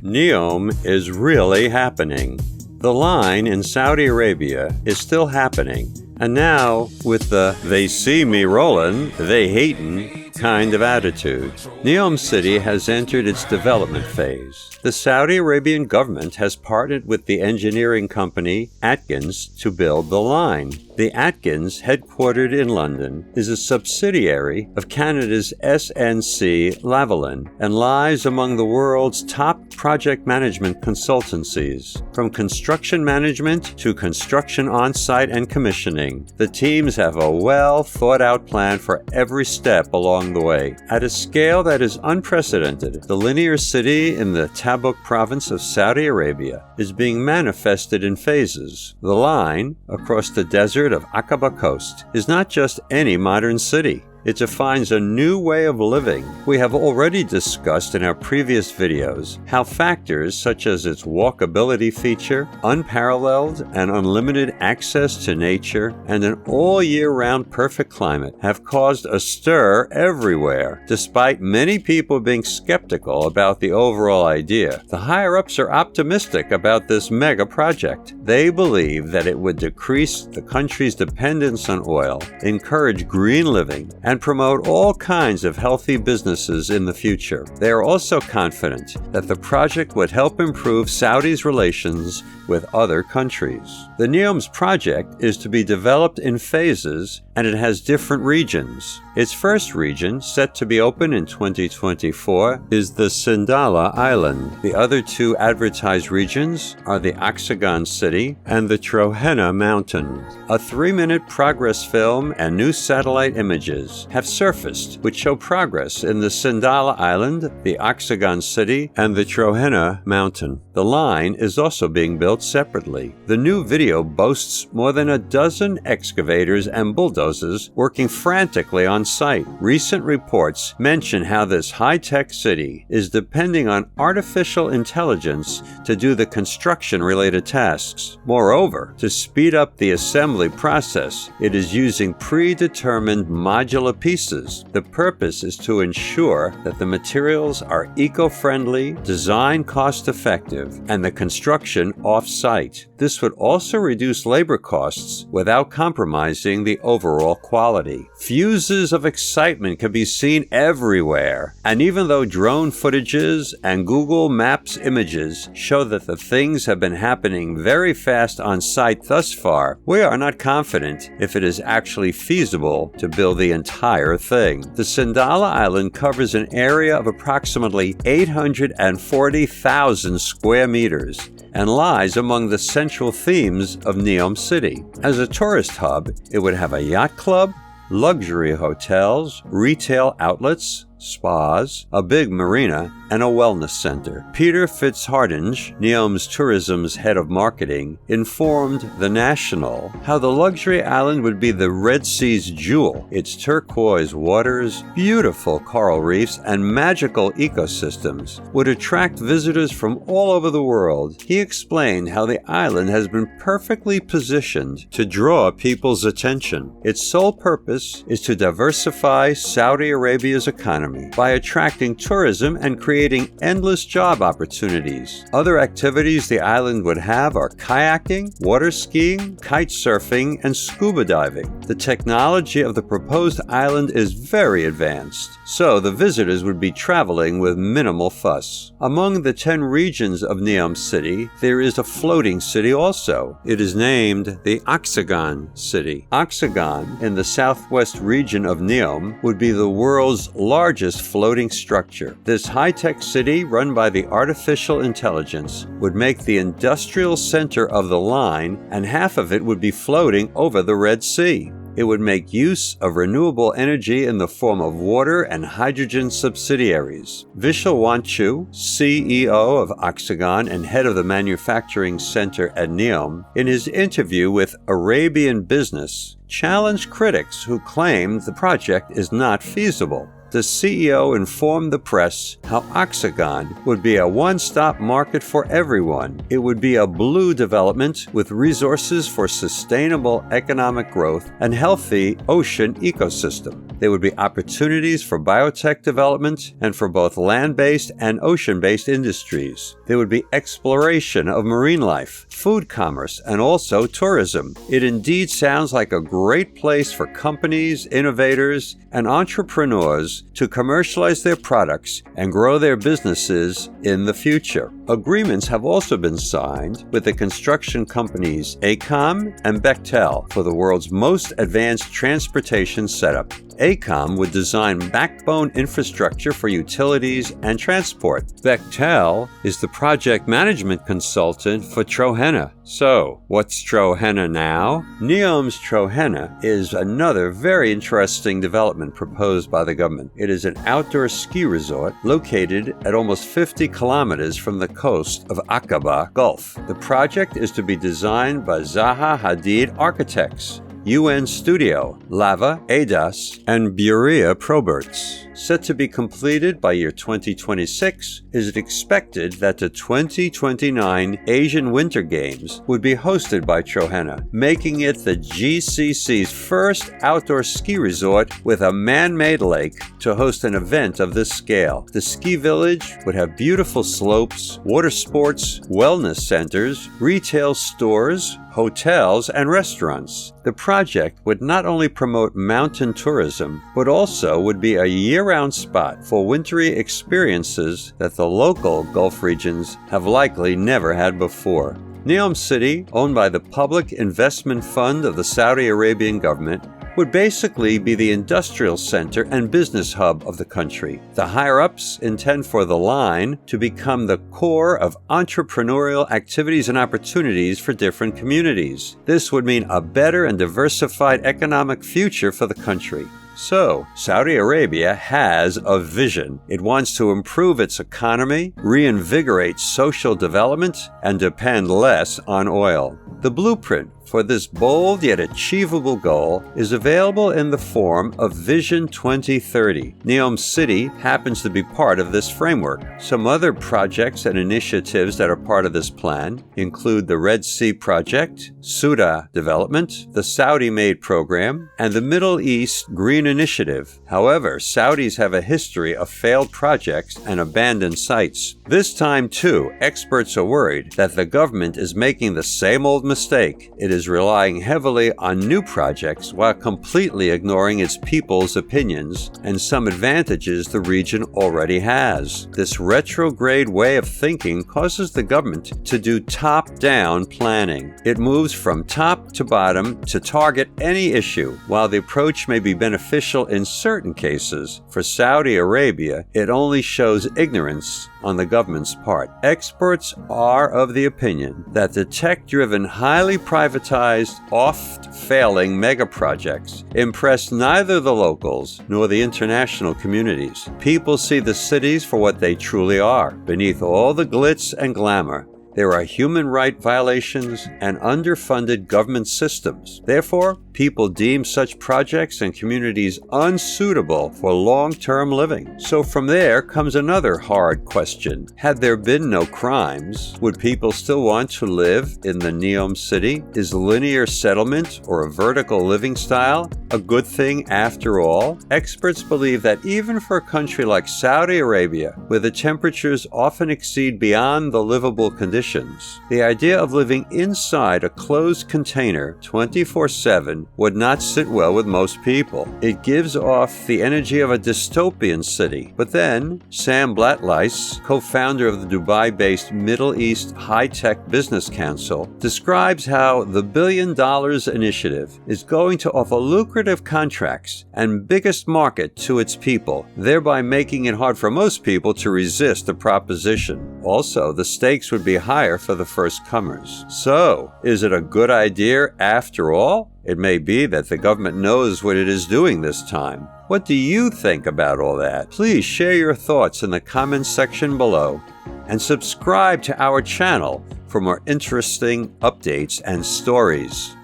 Neom is really happening. The line in Saudi Arabia is still happening, and now with the "they see me rollin', they hatin'" kind of attitude, Neom City has entered its development phase. The Saudi Arabian government has partnered with the engineering company Atkins to build the line. The Atkins, headquartered in London, is a subsidiary of Canada's SNC Lavalin and lies among the world's top project management consultancies. From construction management to construction on-site and commissioning, the teams have a well-thought-out plan for every step along the way. At a scale that is unprecedented, the linear city in the Tabuk province of Saudi Arabia is being manifested in phases. The line, across the desert of Aqaba Coast, is not just any modern city. It defines a new way of living. We have already discussed in our previous videos how factors such as its walkability feature, unparalleled and unlimited access to nature, and an all-year-round perfect climate have caused a stir everywhere. Despite many people being skeptical about the overall idea, the higher-ups are optimistic about this mega project. They believe that it would decrease the country's dependence on oil, encourage green living, and promote all kinds of healthy businesses in the future. They are also confident that the project would help improve Saudi's relations with other countries. The Neom's project is to be developed in phases, and it has different regions. Its first region, set to be open in 2024, is the Sindalah Island. The other two advertised regions are the Oxagon City and the Trohena Mountain. A 3-minute progress film and new satellite images have surfaced which show progress in the Sindalah Island, the Oxagon City, and the Trohena Mountain. The line is also being built separately. The new video boasts more than a dozen excavators and bulldozers working frantically on site. Recent reports mention how this high-tech city is depending on artificial intelligence to do the construction-related tasks. Moreover, to speed up the assembly process, it is using predetermined modular pieces. The purpose is to ensure that the materials are eco-friendly, design cost-effective, and the construction off-site. This would also reduce labor costs without compromising the overall quality. Fuses of excitement can be seen everywhere, and even though drone footages and Google Maps images show that the things have been happening very fast on site thus far, we are not confident if it is actually feasible to build the entire thing. The Sindalah Island covers an area of approximately 840,000 square meters and lies among the central themes of Neom City. As a tourist hub, it would have a yacht club, luxury hotels, retail outlets, spas, a big marina, and a wellness center. Peter Fitzhardinge, Neom's tourism's head of marketing, informed The National how the luxury island would be the Red Sea's jewel. Its turquoise waters, beautiful coral reefs, and magical ecosystems would attract visitors from all over the world. He explained how the island has been perfectly positioned to draw people's attention. Its sole purpose is to diversify Saudi Arabia's economy by attracting tourism and creating endless job opportunities. Other activities the island would have are kayaking, water skiing, kite surfing, and scuba diving. The technology of the proposed island is very advanced, so the visitors would be traveling with minimal fuss. Among the 10 regions of Neom City, there is a floating city also. It is named the Oxagon City. Oxagon, in the southwest region of Neom, would be the world's largest floating structure. This high-tech city, run by the artificial intelligence, would make the industrial center of the line, and half of it would be floating over the Red Sea. It would make use of renewable energy in the form of water and hydrogen subsidiaries. Vishal Wanchu, CEO of Oxagon and head of the manufacturing center at Neom, in his interview with Arabian Business, challenged critics who claimed the project is not feasible. the CEO informed the press how Oxagon would be a one-stop market for everyone. It would be a blue development with resources for sustainable economic growth and healthy ocean ecosystem. There would be opportunities for biotech development and for both land-based and ocean-based industries. There would be exploration of marine life, food commerce, and also tourism. It indeed sounds like a great place for companies, innovators, and entrepreneurs to commercialize their products and grow their businesses in the future. Agreements have also been signed with the construction companies AECOM and Bechtel for the world's most advanced transportation setup. AECOM would design backbone infrastructure for utilities and transport. Bechtel is the project management consultant for Trohena. So, what's Trohena now? Neom's Trohena is another very interesting development proposed by the government. It is an outdoor ski resort located at almost 50 kilometers from the coast of Aqaba Gulf. The project is to be designed by Zaha Hadid Architects, UN Studio, Lava, ADAS, and Buria Proberts. Set to be completed by year 2026, it is expected that the 2029 Asian Winter Games would be hosted by Trohena, making it the GCC's first outdoor ski resort with a man-made lake to host an event of this scale. The ski village would have beautiful slopes, water sports, wellness centers, retail stores, hotels, and restaurants. The project would not only promote mountain tourism, but also would be a year-round spot for wintry experiences that the local Gulf regions have likely never had before. Neom City, owned by the Public Investment Fund of the Saudi Arabian government, would basically be the industrial center and business hub of the country. The higher-ups intend for the line to become the core of entrepreneurial activities and opportunities for different communities. This would mean a better and diversified economic future for the country. So, Saudi Arabia has a vision. It wants to improve its economy, reinvigorate social development, and depend less on oil. The blueprint for this bold yet achievable goal is available in the form of Vision 2030. Neom City happens to be part of this framework. Some other projects and initiatives that are part of this plan include the Red Sea Project, Suda Development, the Saudi-made program, and the Middle East Green Initiative. However, Saudis have a history of failed projects and abandoned sites. This time, too, experts are worried that the government is making the same old mistake. It is relying heavily on new projects while completely ignoring its people's opinions and some advantages the region already has. This retrograde way of thinking causes the government to do top-down planning. It moves from top to bottom to target any issue. While the approach may be beneficial in certain cases, for Saudi Arabia, it only shows ignorance on the government's part. Experts are of the opinion that the tech-driven, highly privatized, oft-failing megaprojects impress neither the locals nor the international communities. People see the cities for what they truly are. Beneath all the glitz and glamour, there are human rights violations and underfunded government systems. Therefore, people deem such projects and communities unsuitable for long-term living. So from there comes another hard question. Had there been no crimes, would people still want to live in the Neom city? Is linear settlement or a vertical living style a good thing after all? Experts believe that even for a country like Saudi Arabia, where the temperatures often exceed beyond the livable conditions, the idea of living inside a closed container 24/7 would not sit well with most people. It gives off the energy of a dystopian city. But then, Sam Blatleis, co-founder of the Dubai-based Middle East High-Tech Business Council, describes how the $1 billion initiative is going to offer lucrative contracts and biggest market to its people, thereby making it hard for most people to resist the proposition. Also, the stakes would be higher for the first comers. So, is it a good idea after all? It may be that the government knows what it is doing this time. What do you think about all that? Please share your thoughts in the comments section below and subscribe to our channel for more interesting updates and stories.